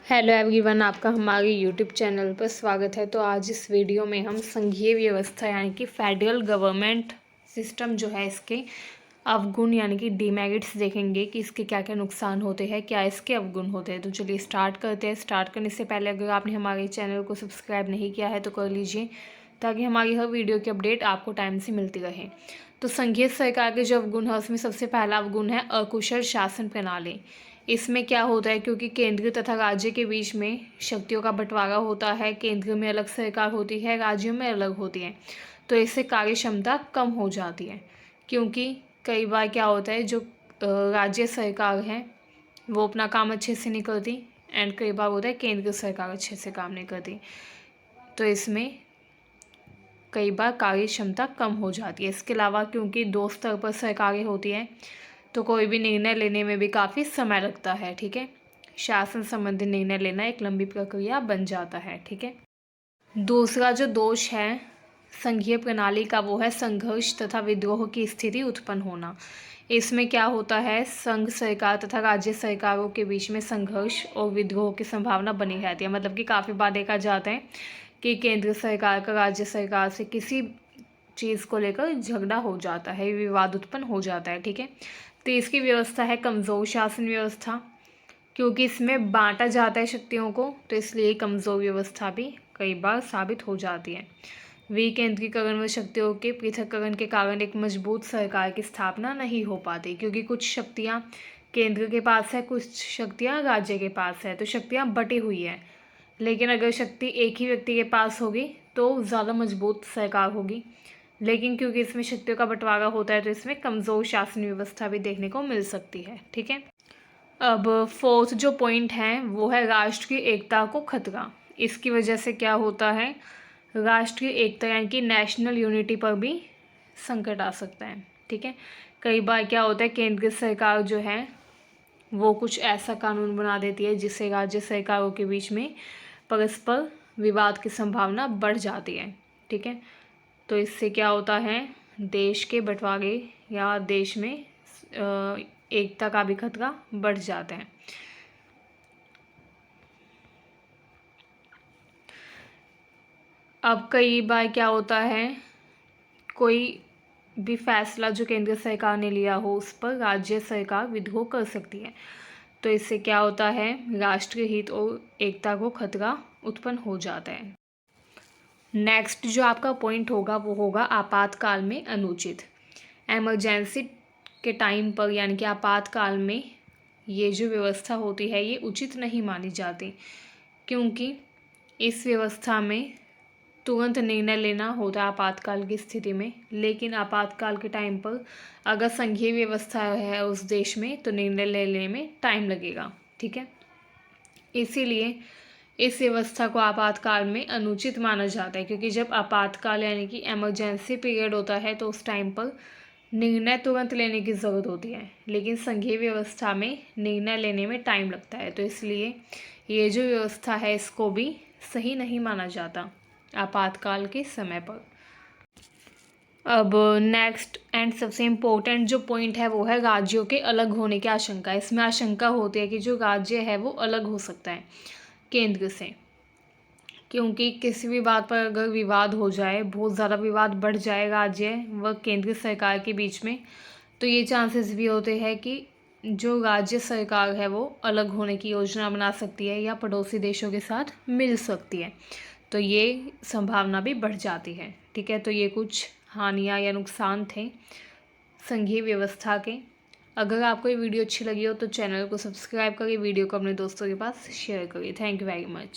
Hello everyone, आपका हमारे YouTube channel पर स्वागत है। तो आज इस वीडियो में हम संघीय व्यवस्था यानी कि फेडरल गवर्नमेंट सिस्टम जो है इसके अवगुण यानी कि डीमेरिट्स देखेंगे कि इसके क्या क्या नुकसान होते हैं, क्या इसके अवगुण होते हैं। तो चलिए स्टार्ट करते हैं। स्टार्ट करने से पहले अगर आपने हमारे चैनल को सब्सक्राइब नहीं किया है तो कर लीजिए, ताकि हमारी हर वीडियो की अपडेट आपको टाइम से मिलती रहे। तो संघीय सरकार के जो अवगुण है उसमें सबसे पहला अवगुण है अकुशल शासन प्रणाली। इसमें क्या होता है, क्योंकि केंद्र तथा राज्य के बीच में शक्तियों का बंटवारा होता है, केंद्र में अलग सरकार होती है, राज्यों में अलग होती है, तो इससे कार्य क्षमता कम हो जाती है। क्योंकि कई बार क्या होता है, जो राज्य सरकार है वो अपना काम अच्छे से नहीं करती, एंड कई बार होता है केंद्र सरकार अच्छे से काम नहीं करती, तो इसमें कई बार कार्य क्षमता कम हो जाती है। इसके अलावा क्योंकि दो स्तर पर सरकारें होती हैं तो कोई भी निर्णय लेने में भी काफ़ी समय लगता है। ठीक है, शासन संबंधी निर्णय लेना एक लंबी प्रक्रिया बन जाता है। ठीक है, दूसरा जो दोष है संघीय प्रणाली का वो है संघर्ष तथा विद्रोह की स्थिति उत्पन्न होना। इसमें क्या होता है, संघ सरकार तथा राज्य सरकारों के बीच में संघर्ष और विद्रोह की संभावना बनी रहती है। मतलब कि काफ़ी बार देखा जाता है कि केंद्र सरकार का राज्य सरकार से किसी चीज़ को लेकर झगड़ा हो जाता है, विवाद उत्पन्न हो जाता है। ठीक है, तो इसकी व्यवस्था है कमज़ोर शासन व्यवस्था, क्योंकि इसमें बांटा जाता है शक्तियों को, तो इसलिए कमज़ोर व्यवस्था भी कई बार साबित हो जाती है। विकेंद्रीकरण व शक्तियों के पृथक्करण के कारण एक मजबूत सरकार की स्थापना नहीं हो पाती, क्योंकि कुछ शक्तियाँ केंद्र के पास है, कुछ शक्तियाँ राज्य के पास है, तो शक्तियाँ बटी हुई है। लेकिन अगर शक्ति एक ही व्यक्ति के पास होगी तो ज़्यादा मजबूत सरकार होगी, लेकिन क्योंकि इसमें शक्तियों का बंटवारा होता है तो इसमें कमज़ोर शासन व्यवस्था भी देखने को मिल सकती है। ठीक है, अब फोर्थ जो पॉइंट है वो है राष्ट्र की एकता को खतरा। इसकी वजह से क्या होता है, राष्ट्रीय एकता यानी कि नेशनल यूनिटी पर भी संकट आ सकता है। ठीक है, कई बार क्या होता है, केंद्र सरकार जो है वो कुछ ऐसा कानून बना देती है जिससे राज्य सरकारों के बीच में परस्पर विवाद की संभावना बढ़ जाती है। ठीक है, तो इससे क्या होता है, देश के बंटवारे या देश में एकता का भी खतरा बढ़ जाता है। अब कई बार क्या होता है, कोई भी फैसला जो केंद्र सरकार ने लिया हो उस पर राज्य सरकार विद्रोह कर सकती है, तो इससे क्या होता है, राष्ट्रीय हित और एकता को खतरा उत्पन्न हो जाता है। नेक्स्ट जो आपका पॉइंट होगा वो होगा आपातकाल में अनुचित। एमरजेंसी के टाइम पर यानी कि आपातकाल में ये जो व्यवस्था होती है ये उचित नहीं मानी जाती, क्योंकि इस व्यवस्था में तुरंत निर्णय लेना होता है आपातकाल की स्थिति में, लेकिन आपातकाल के टाइम पर अगर संघीय व्यवस्था है उस देश में तो निर्णय लेने में टाइम लगेगा। ठीक है, इसीलिए इस व्यवस्था को आपातकाल में अनुचित माना जाता है, क्योंकि जब आपातकाल यानी कि इमरजेंसी पीरियड होता है तो उस टाइम पर निर्णय तुरंत लेने की ज़रूरत होती है, लेकिन संघीय व्यवस्था में निर्णय लेने में टाइम लगता है, तो इसलिए ये जो व्यवस्था है इसको भी सही नहीं माना जाता आपातकाल के समय पर। अब नेक्स्ट एंड सबसे इम्पोर्टेंट जो पॉइंट है वो है राज्यों के अलग होने की आशंका। इसमें आशंका होती है कि जो राज्य है वो अलग हो सकता है केंद्र से, क्योंकि किसी भी बात पर अगर विवाद हो जाए, बहुत ज़्यादा विवाद बढ़ जाए राज्य व केंद्र सरकार के बीच में, तो ये चांसेस भी होते हैं कि जो राज्य सरकार है वो अलग होने की योजना बना सकती है या पड़ोसी देशों के साथ मिल सकती है, तो ये संभावना भी बढ़ जाती है। ठीक है, तो ये कुछ हानियाँ या नुकसान थे संघीय व्यवस्था के। अगर आपको ये वीडियो अच्छी लगी हो तो चैनल को सब्सक्राइब करिए, वीडियो को अपने दोस्तों के पास शेयर करिए। Thank you very much.